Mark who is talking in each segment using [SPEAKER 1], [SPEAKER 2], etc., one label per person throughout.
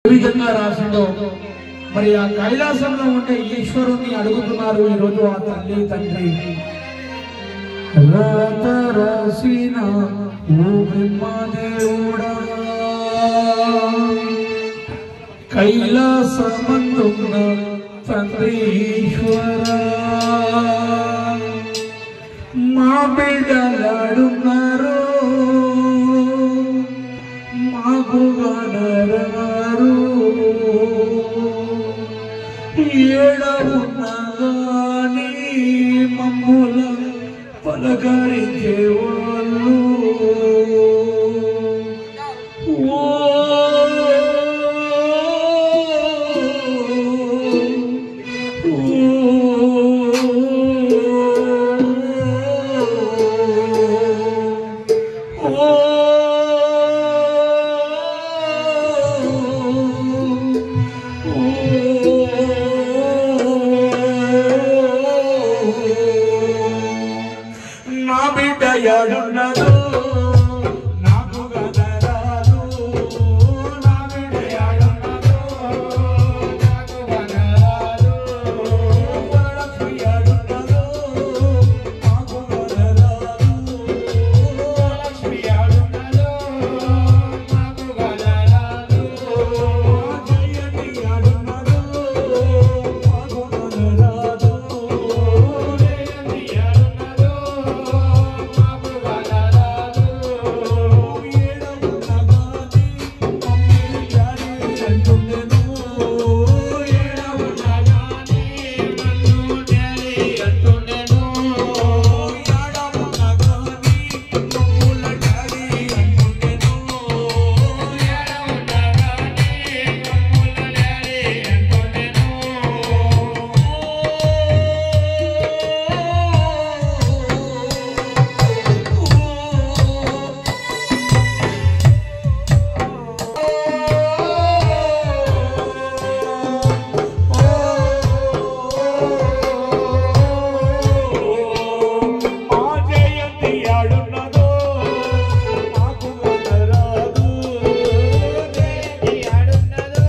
[SPEAKER 1] విధంగా రాసిందో మరి ఆ కైలాసంలో ఉండే ఈశ్వరుని అడుగుతున్నారు ఈ రోజు ఆ తల్లి తండ్రి. రాత రాసిన ఓ బ్రహ్మదేవుడా కైలాసమందున్న తండ్రి ఈశ్వరా మా బిడ్డలాడున్నారు మాకు గనరారు ఏడవున్నగాని మమ్ముల పలకరించేవాళ్ళు నా బిడ్డ యాడున్నదో నాకు గనరాదు నా బిడ్డ యాడున్నదో నాకు గనరాదు వరలక్ష్మి యాడున్నదో నాకు గనరాదు వరలక్ష్మి యాడున్నదో నాకు గనరాదు జయంతి యాడున్నదో నాకు గనరాదు జయంతి యాడున్నదో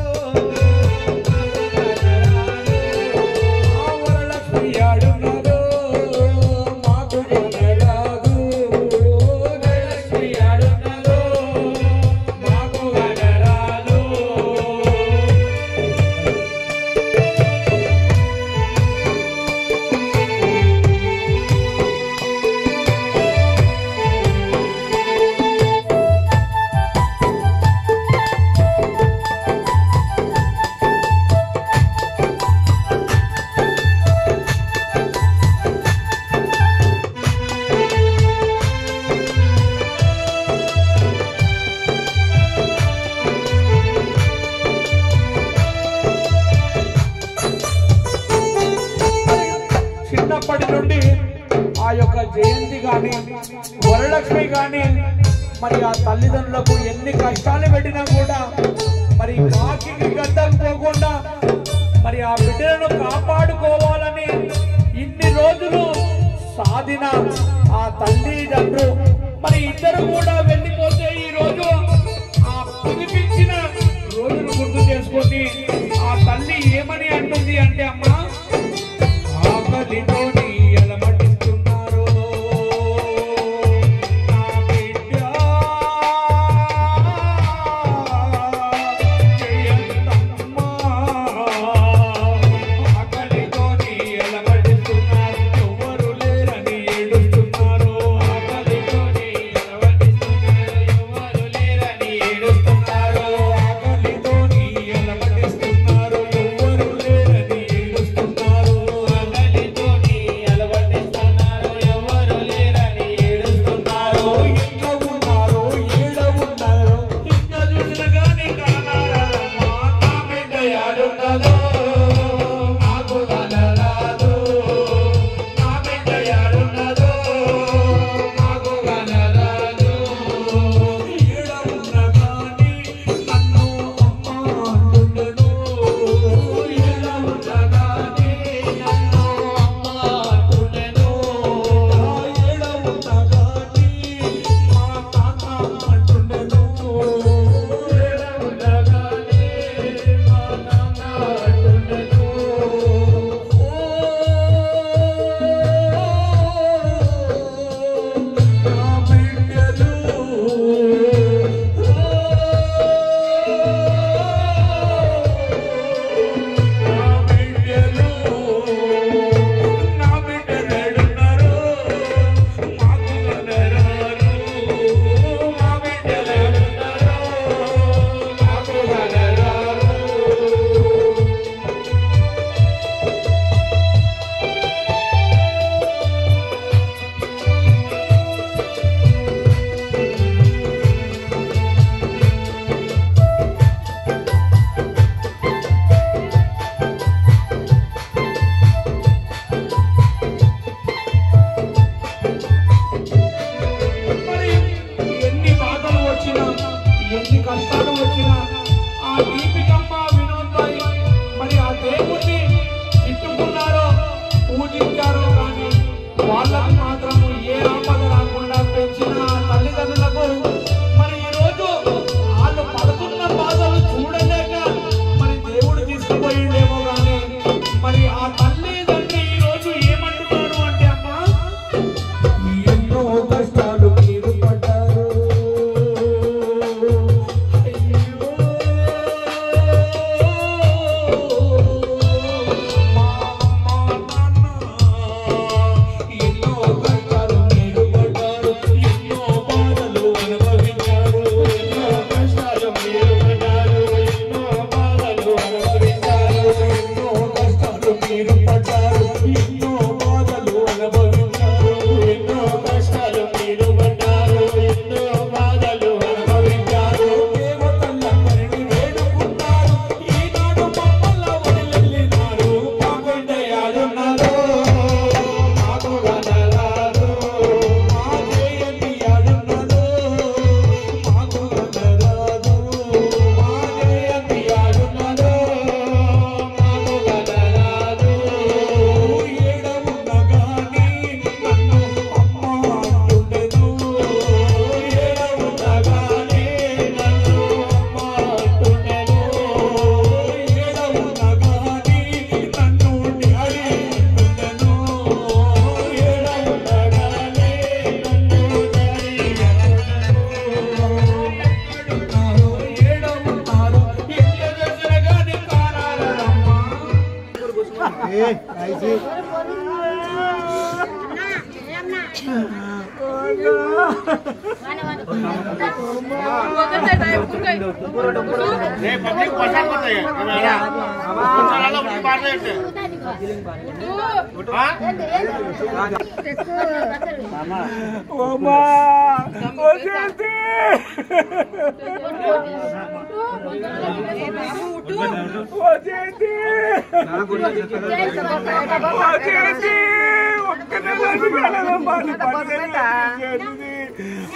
[SPEAKER 1] చిన్నప్పటి నుండి ఆ యొక్క జయంతి గాని వరలక్ష్మి గాని మరి ఆ తల్లిదండ్రులకు ఎన్ని కష్టాలు పెట్టినా కూడా మరి కాకి గడ్డం పోకుండా మరి ఆ బిడ్డలను కాపాడుకోవాలని ఇన్ని రోజులు సాధిన ఆ తల్లిదండ్రులు మరి ఇద్దరు కూడా వెళ్ళిపోతే ఈ రోజు ఆ పిలిపించిన రోజులు గుర్తు చేసుకొని ఆ తల్లి ఏమని అంటుంది అంటే అమ్మా ఆకలితోని ఎలమటిస్తున్నారు నా బిడ్డ జయంతమ్మా ఆకలితోని ఎలమటిస్తున్నారు ఎవరు లేరని ఏడుస్తున్నారు ఆకలితోని ఎలమటిస్తున్నారు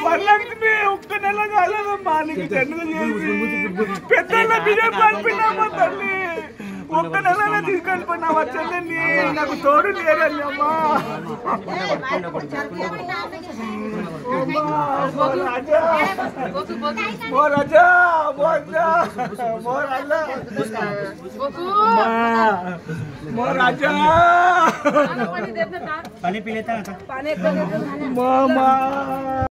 [SPEAKER 1] వరలక్ష్మి ఒక్క నెల కాలేదమ్మా నీకు జన్మ చేసి పెద్దల బియ్యం పంపినామా తల్లి ఒక్క నెల తీసుకెళ్ళిపోయినావా చెల్లెని నాకు తోడు లేరని అమ్మా రాజా
[SPEAKER 2] पानी पी लेता है
[SPEAKER 1] मामा